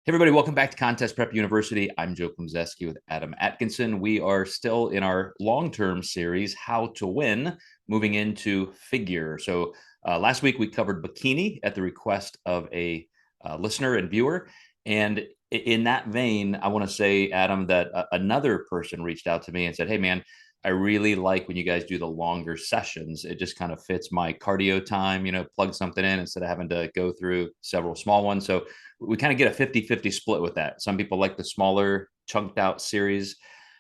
Hey everybody, welcome back to Contest Prep University. I'm Joe Klemczewski with Adam Atkinson. We are still in our long-term series, How to Win, moving into figure. So last week we covered bikini at the request of a listener and viewer. And in that vein, I want to say, Adam, that another person reached out to me and said, hey man, I really like when you guys do the longer sessions. It just kind of fits my cardio time, plug something in instead of having to go through several small ones. So we kind of get a 50-50 split with that. Some people like the smaller chunked out series.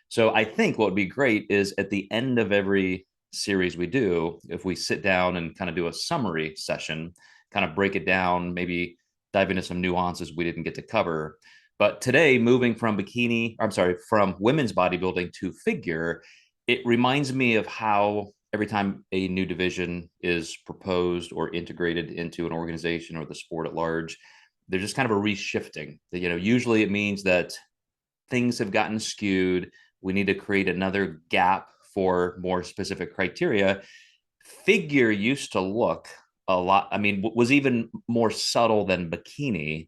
So I think what would be great is at the end of every series we do, if we sit down and kind of do a summary session, kind of break it down, maybe dive into some nuances we didn't get to cover. But today, moving from from women's bodybuilding to figure, it reminds me of how every time a new division is proposed or integrated into an organization or the sport at large, there's just kind of a reshifting. Usually it means that things have gotten skewed. We need to create another gap for more specific criteria. Figure used to look a lot, was even more subtle than bikini.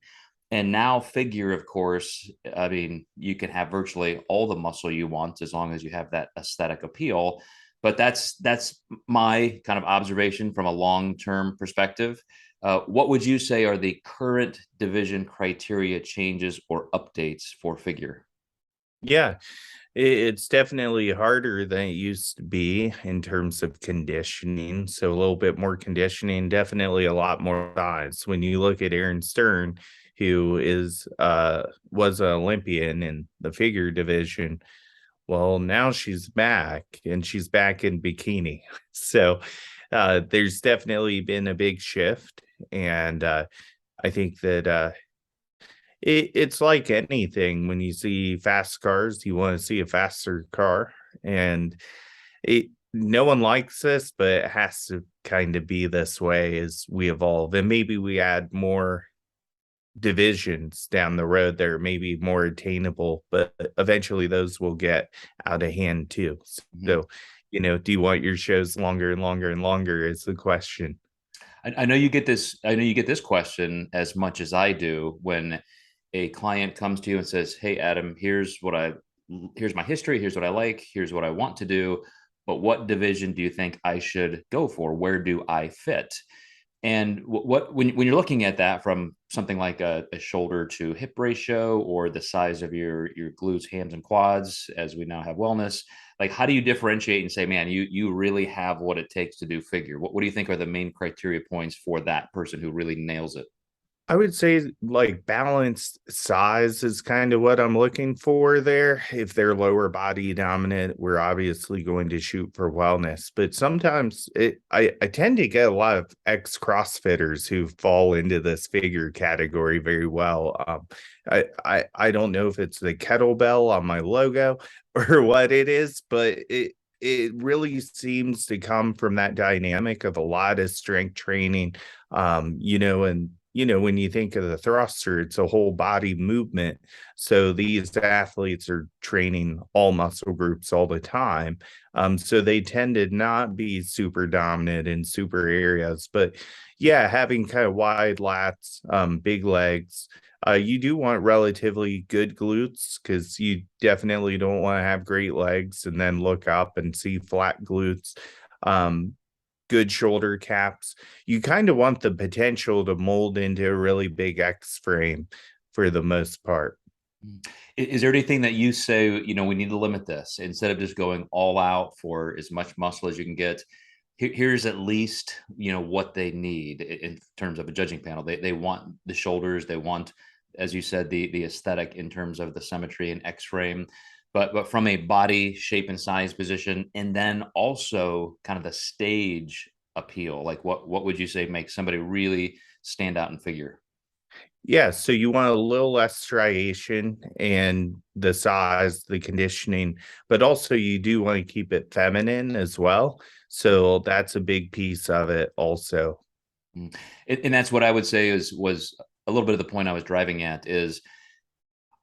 And now figure, of course, you can have virtually all the muscle you want as long as you have that aesthetic appeal. But that's my kind of observation from a long-term perspective. What would you say are the current division criteria changes or updates for figure? Yeah, it's definitely harder than it used to be in terms of conditioning. So a little bit more conditioning, definitely a lot more size. When you look at Aaron Stern, who was an Olympian in the figure division, well, now she's back and she's back in bikini. So there's definitely been a big shift. And I think that it's like anything. When you see fast cars, you want to see a faster car. And no one likes this, but it has to kind of be this way as we evolve. And maybe we add more divisions down the road that are maybe more attainable, but eventually those will get out of hand too. So, do you want your shows longer and longer and longer is the question. I know you get this. I know you get this question as much as I do when a client comes to you and says, "Hey, Adam, here's my history. Here's what I like. Here's what I want to do. But what division do you think I should go for? Where do I fit?" And when you're looking at that from something like a shoulder to hip ratio or the size of your glutes, hams, and quads, as we now have wellness, like how do you differentiate and say, man, you really have what it takes to do figure? What do you think are the main criteria points for that person who really nails it? I would say like balanced size is kind of what I'm looking for there. If they're lower body dominant, we're obviously going to shoot for wellness. But sometimes I tend to get a lot of ex CrossFitters who fall into this figure category very well. I don't know if it's the kettlebell on my logo or what it is, but it really seems to come from that dynamic of a lot of strength training, and when you think of the thruster, it's a whole body movement. So these athletes are training all muscle groups all the time. So they tend to not be super dominant in super areas. But yeah, having kind of wide lats, big legs. You do want relatively good glutes because you definitely don't want to have great legs and then look up and see flat glutes. Good shoulder caps. You kind of want the potential to mold into a really big X frame for the most part. Is there anything that you say, we need to limit this instead of just going all out for as much muscle as you can get? Here's at least, what they need in terms of a judging panel. They want the shoulders, they want, as you said, the aesthetic in terms of the symmetry and X frame. But from a body shape and size position, and then also kind of the stage appeal, like what would you say makes somebody really stand out in figure? Yeah, so you want a little less striation and the size, the conditioning, but also you do want to keep it feminine as well. So that's a big piece of it also. And that's what I would say was a little bit of the point I was driving at is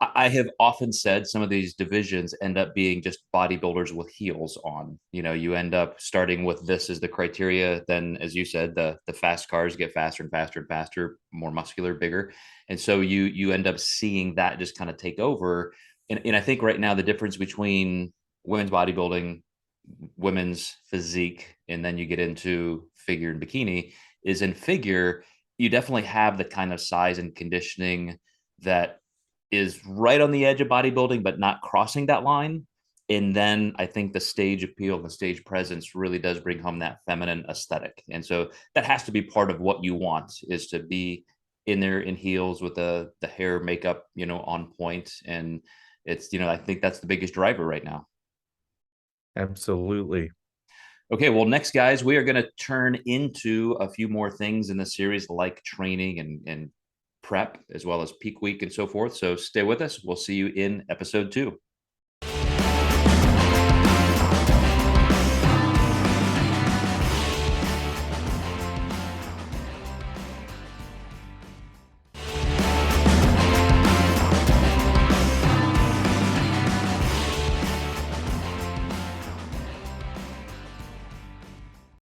I have often said some of these divisions end up being just bodybuilders with heels on. You end up starting with this as the criteria. Then, as you said, the fast cars get faster and faster and faster, more muscular, bigger, and so you end up seeing that just kind of take over. And I think right now the difference between women's bodybuilding, women's physique, and then you get into figure and bikini is in figure, you definitely have the kind of size and conditioning that is right on the edge of bodybuilding, but not crossing that line. And then I think the stage appeal and the stage presence really does bring home that feminine aesthetic. And so that has to be part of what you want, is to be in there in heels with the hair makeup, on point. And it's, I think that's the biggest driver right now. Absolutely. Okay, well, next, guys, we are going to turn into a few more things in the series, like training and prep, as well as peak week and so forth. So stay with us. We'll see you in episode 2.